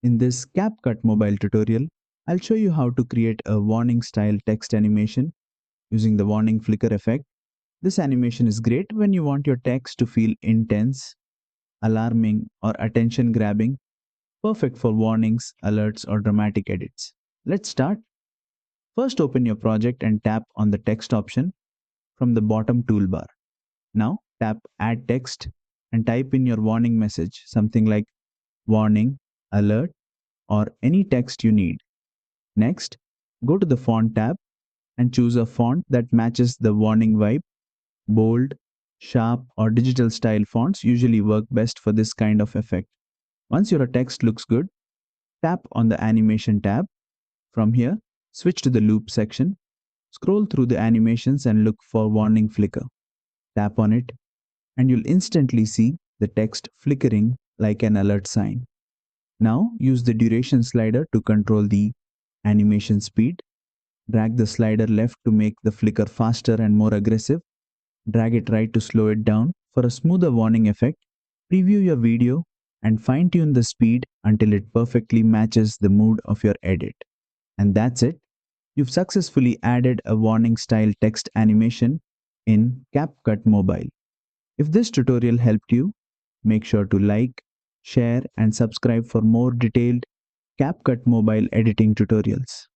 In this CapCut Mobile tutorial, I'll show you how to create a warning style text animation using the warning flicker effect. This animation is great when you want your text to feel intense, alarming, or attention grabbing, perfect for warnings, alerts, or dramatic edits. Let's start. First, open your project and tap on the text option from the bottom toolbar. Now, tap Add Text and type in your warning message, something like warning, alert, or any text you need. Next, go to the Font tab and choose a font that matches the warning vibe. Bold, sharp, or digital style fonts usually work best for this kind of effect. Once your text looks good, tap on the Animation tab. From here, switch to the Loop section. Scroll through the animations and look for Warning Flicker. Tap on it, and you'll instantly see the text flickering like an alert sign. Now, use the duration slider to control the animation speed. Drag the slider left to make the flicker faster and more aggressive. Drag it right to slow it down for a smoother warning effect. Preview your video and fine-tune the speed until it perfectly matches the mood of your edit. And that's it. You've successfully added a warning style text animation in CapCut Mobile. If this tutorial helped you, make sure to like, share, and subscribe for more detailed CapCut Mobile editing tutorials.